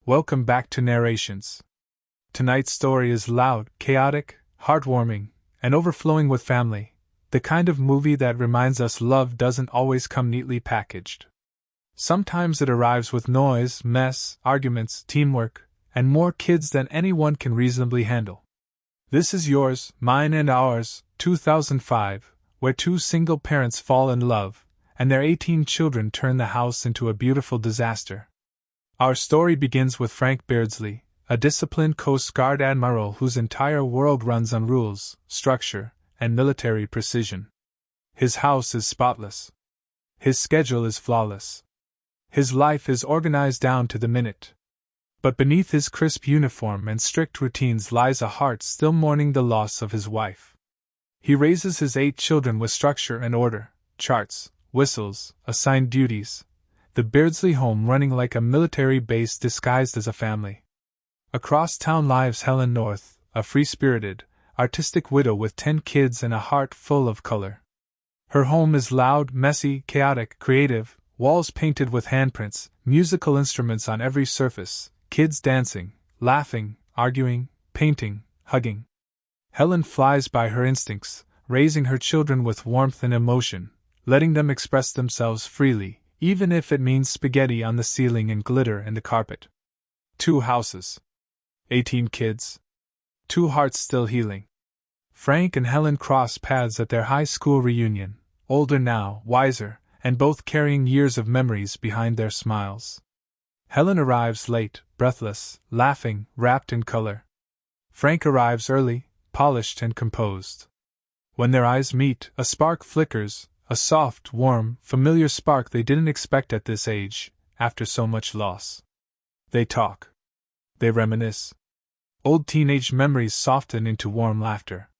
Welcome back to Narrations. Tonight's story is loud, chaotic, heartwarming, and overflowing with family, the kind of movie that reminds us love doesn't always come neatly packaged. Sometimes it arrives with noise, mess, arguments, teamwork, and more kids than anyone can reasonably handle. This is Yours, Mine and Ours, 2005, where two single parents fall in love, and their 18 children turn the house into a beautiful disaster. Our story begins with Frank Beardsley, a disciplined Coast Guard admiral whose entire world runs on rules, structure, and military precision. His house is spotless. His schedule is flawless. His life is organized down to the minute. But beneath his crisp uniform and strict routines lies a heart still mourning the loss of his wife. He raises his 8 children with structure and order, charts, whistles, assigned duties, the Beardsley home running like a military base disguised as a family. Across town lives Helen North, a free-spirited, artistic widow with 10 kids and a heart full of color. Her home is loud, messy, chaotic, creative, walls painted with handprints, musical instruments on every surface, kids dancing, laughing, arguing, painting, hugging. Helen flies by her instincts, raising her children with warmth and emotion, letting them express themselves freely, even if it means spaghetti on the ceiling and glitter in the carpet. 2 houses. 18 kids. 2 hearts still healing. Frank and Helen cross paths at their high school reunion, older now, wiser, and both carrying years of memories behind their smiles. Helen arrives late, breathless, laughing, wrapped in color. Frank arrives early, polished and composed. When their eyes meet, a spark flickers, a soft, warm, familiar spark they didn't expect at this age, after so much loss. They talk. They reminisce. Old teenage memories soften into warm laughter.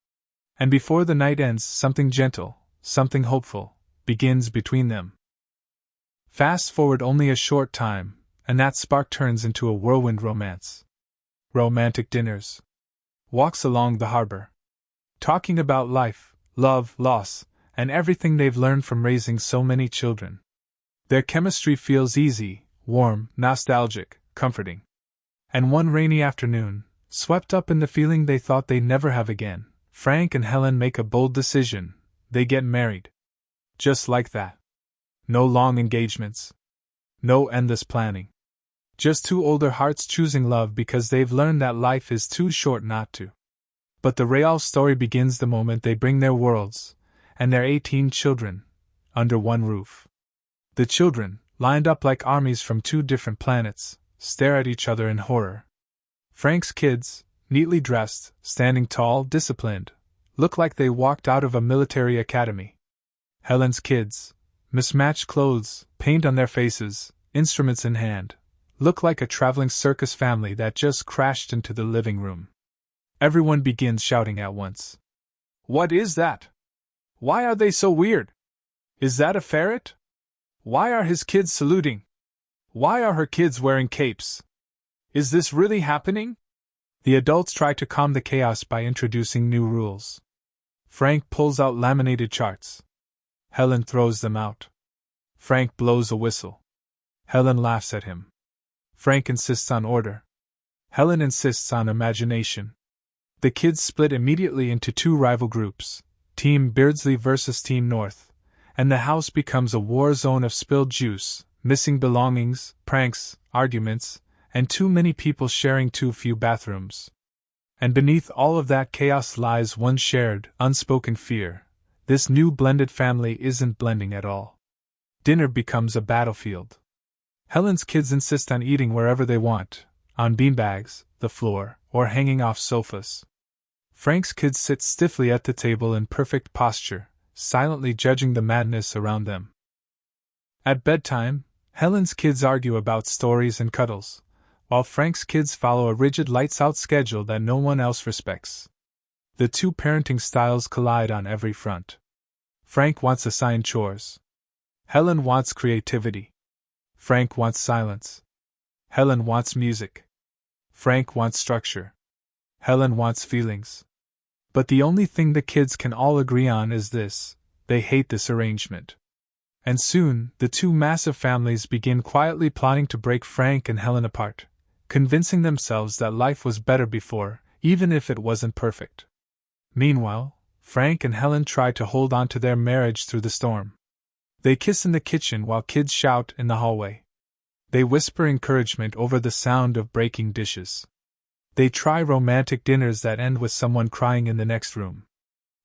And before the night ends, something gentle, something hopeful, begins between them. Fast forward only a short time, and that spark turns into a whirlwind romance. Romantic dinners. Walks along the harbor. Talking about life, love, loss, and everything they've learned from raising so many children. Their chemistry feels easy, warm, nostalgic, comforting. And one rainy afternoon, swept up in the feeling they thought they'd never have again, Frank and Helen make a bold decision. They get married. Just like that. No long engagements. No endless planning. Just 2 older hearts choosing love because they've learned that life is too short not to. But the real story begins the moment they bring their worlds, and their 18 children, under one roof. The children, lined up like armies from 2 different planets, stare at each other in horror. Frank's kids, neatly dressed, standing tall, disciplined, look like they walked out of a military academy. Helen's kids, mismatched clothes, paint on their faces, instruments in hand, look like a traveling circus family that just crashed into the living room. Everyone begins shouting at once. What is that? Why are they so weird? Is that a ferret? Why are his kids saluting? Why are her kids wearing capes? Is this really happening? The adults try to calm the chaos by introducing new rules. Frank pulls out laminated charts. Helen throws them out. Frank blows a whistle. Helen laughs at him. Frank insists on order. Helen insists on imagination. The kids split immediately into 2 rival groups, Team Beardsley versus Team North, and the house becomes a war zone of spilled juice, missing belongings, pranks, arguments, and too many people sharing too few bathrooms. And beneath all of that chaos lies one shared, unspoken fear. This new blended family isn't blending at all. Dinner becomes a battlefield. Helen's kids insist on eating wherever they want, on beanbags, the floor, or hanging off sofas. Frank's kids sit stiffly at the table in perfect posture, silently judging the madness around them. At bedtime, Helen's kids argue about stories and cuddles, while Frank's kids follow a rigid lights-out schedule that no one else respects. The 2 parenting styles collide on every front. Frank wants assigned chores. Helen wants creativity. Frank wants silence. Helen wants music. Frank wants structure. Helen wants feelings. But the only thing the kids can all agree on is this: they hate this arrangement. And soon, the 2 massive families begin quietly plotting to break Frank and Helen apart, convincing themselves that life was better before, even if it wasn't perfect. Meanwhile, Frank and Helen try to hold on to their marriage through the storm. They kiss in the kitchen while kids shout in the hallway. They whisper encouragement over the sound of breaking dishes. They try romantic dinners that end with someone crying in the next room.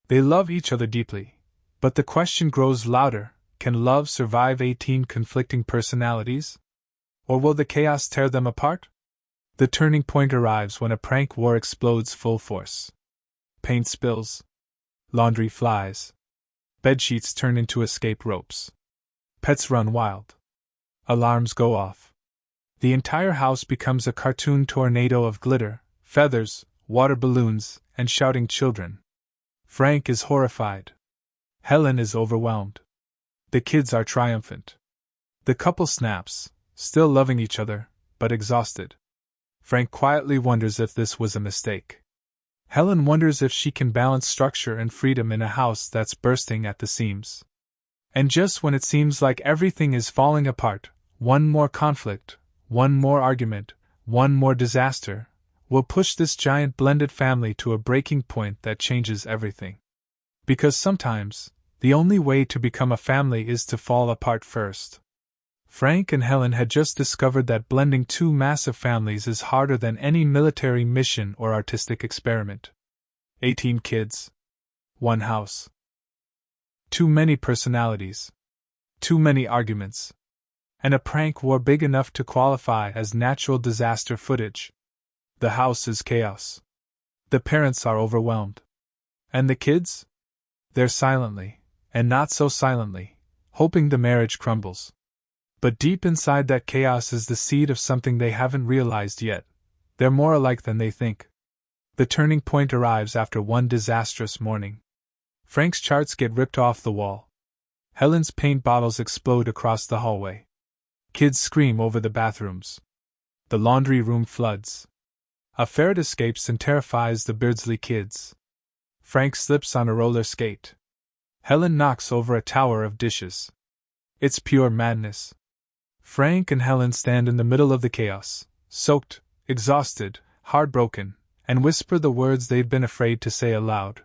They love each other deeply, but the question grows louder: can love survive 18 conflicting personalities? Or will the chaos tear them apart? The turning point arrives when a prank war explodes full force. Paint spills. Laundry flies. Bedsheets turn into escape ropes. Pets run wild. Alarms go off. The entire house becomes a cartoon tornado of glitter, feathers, water balloons, and shouting children. Frank is horrified. Helen is overwhelmed. The kids are triumphant. The couple snaps, still loving each other, but exhausted. Frank quietly wonders if this was a mistake. Helen wonders if she can balance structure and freedom in a house that's bursting at the seams. And just when it seems like everything is falling apart, one more conflict, one more argument, one more disaster, will push this giant blended family to a breaking point that changes everything. Because sometimes, the only way to become a family is to fall apart first. Frank and Helen had just discovered that blending two massive families is harder than any military mission or artistic experiment. 18 kids. One house. Too many personalities. Too many arguments. And a prank war big enough to qualify as natural disaster footage. The house is chaos. The parents are overwhelmed. And the kids? They're silently, and not so silently, hoping the marriage crumbles. But deep inside that chaos is the seed of something they haven't realized yet. They're more alike than they think. The turning point arrives after one disastrous morning. Frank's charts get ripped off the wall. Helen's paint bottles explode across the hallway. Kids scream over the bathrooms. The laundry room floods. A ferret escapes and terrifies the Beardsley kids. Frank slips on a roller skate. Helen knocks over a tower of dishes. It's pure madness. Frank and Helen stand in the middle of the chaos, soaked, exhausted, heartbroken, and whisper the words they've been afraid to say aloud.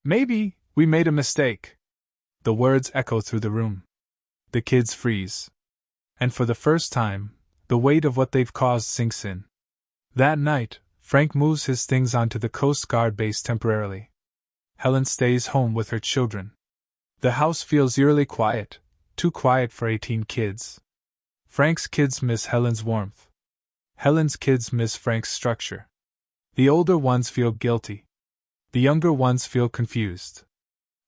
Maybe we made a mistake. The words echo through the room. The kids freeze. And for the first time, the weight of what they've caused sinks in. That night, Frank moves his things onto the Coast Guard base temporarily. Helen stays home with her children. The house feels eerily quiet, too quiet for 18 kids. Frank's kids miss Helen's warmth. Helen's kids miss Frank's structure. The older ones feel guilty. The younger ones feel confused.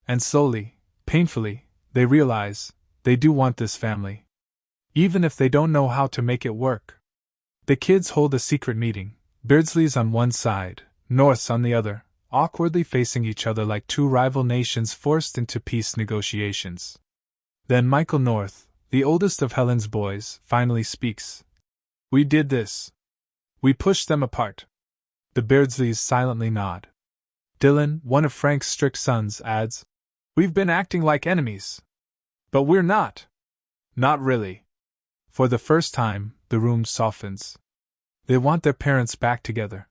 And slowly, painfully, they realize they do want this family. Even if they don't know how to make it work. The kids hold a secret meeting, Beardsley's on one side, North's on the other, awkwardly facing each other like two rival nations forced into peace negotiations. Then Michael North, the oldest of Helen's boys, finally speaks. We did this. We pushed them apart. The Beardsleys silently nod. Dylan, one of Frank's strict sons, adds, We've been acting like enemies. But we're not. Not really. For the first time, the room softens. They want their parents back together.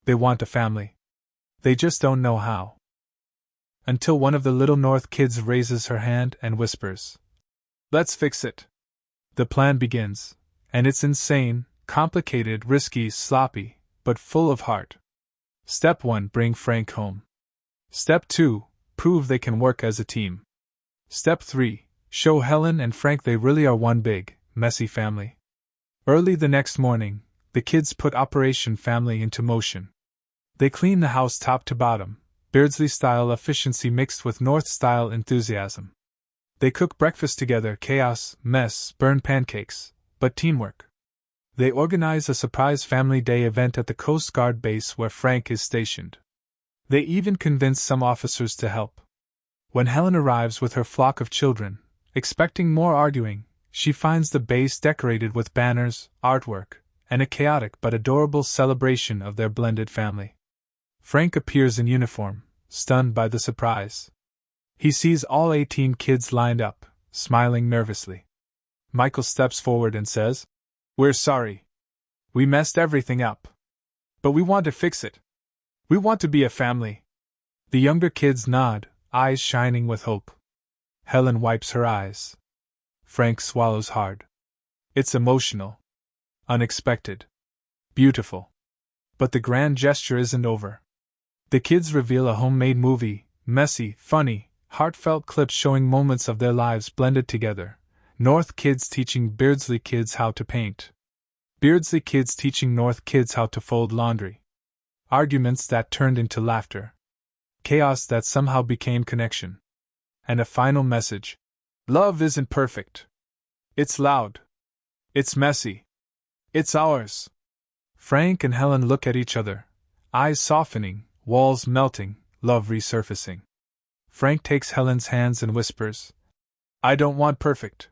They want a family. They just don't know how. Until one of the little North kids raises her hand and whispers, Let's fix it. The plan begins, and it's insane, complicated, risky, sloppy, but full of heart. Step 1: bring Frank home. Step 2: prove they can work as a team. Step 3: show Helen and Frank they really are one big, messy family. Early the next morning, the kids put Operation Family into motion. They clean the house top to bottom, Beardsley-style efficiency mixed with North-style enthusiasm. They cook breakfast together, chaos, mess, burn pancakes, but teamwork. They organize a surprise family day event at the Coast Guard base where Frank is stationed. They even convince some officers to help. When Helen arrives with her flock of children, expecting more arguing, she finds the base decorated with banners, artwork, and a chaotic but adorable celebration of their blended family. Frank appears in uniform, stunned by the surprise. He sees all 18 kids lined up, smiling nervously. Michael steps forward and says, We're sorry. We messed everything up. But we want to fix it. We want to be a family. The younger kids nod, eyes shining with hope. Helen wipes her eyes. Frank swallows hard. It's emotional. Unexpected. Beautiful. But the grand gesture isn't over. The kids reveal a homemade movie, messy, funny, heartfelt clips showing moments of their lives blended together. North kids teaching Beardsley kids how to paint. Beardsley kids teaching North kids how to fold laundry. Arguments that turned into laughter. Chaos that somehow became connection. And a final message. Love isn't perfect. It's loud. It's messy. It's ours. Frank and Helen look at each other, eyes softening, walls melting, love resurfacing. Frank takes Helen's hands and whispers, I don't want perfect.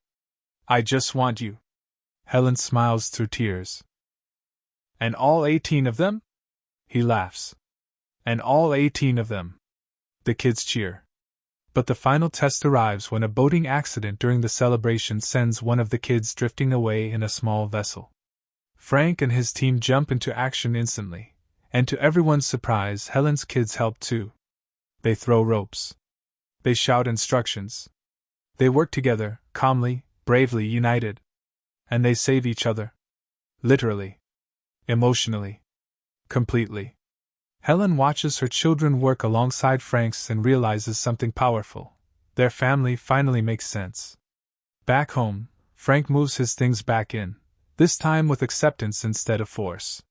I just want you. Helen smiles through tears. And all 18 of them? He laughs. And all 18 of them. The kids cheer. But the final test arrives when a boating accident during the celebration sends one of the kids drifting away in a small vessel. Frank and his team jump into action instantly, and to everyone's surprise, Helen's kids help too. They throw ropes. They shout instructions. They work together, calmly, bravely united. And they save each other. Literally. Emotionally. Completely. Helen watches her children work alongside Frank's and realizes something powerful. Their family finally makes sense. Back home, Frank moves his things back in, this time with acceptance instead of force.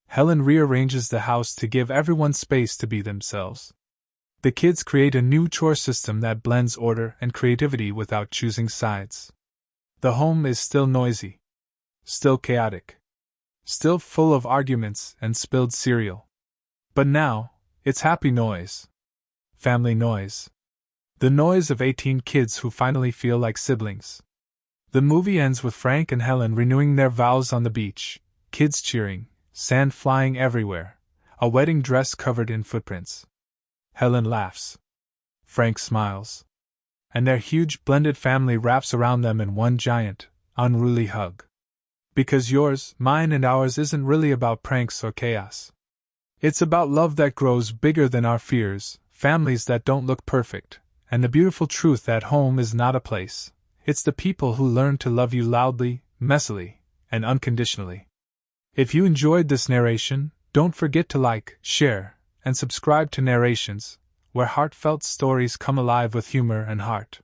Helen rearranges the house to give everyone space to be themselves. The kids create a new chore system that blends order and creativity without choosing sides. The home is still noisy. Still chaotic. Still full of arguments and spilled cereal. But now, it's happy noise. Family noise. The noise of 18 kids who finally feel like siblings. The movie ends with Frank and Helen renewing their vows on the beach, kids cheering, sand flying everywhere, a wedding dress covered in footprints. Helen laughs. Frank smiles. And their huge blended family wraps around them in one giant, unruly hug. Because yours, mine, and ours isn't really about pranks or chaos. It's about love that grows bigger than our fears, families that don't look perfect, and the beautiful truth that home is not a place. It's the people who learn to love you loudly, messily, and unconditionally. If you enjoyed this narration, don't forget to like, share, and subscribe to Narrations, where heartfelt stories come alive with humor and heart.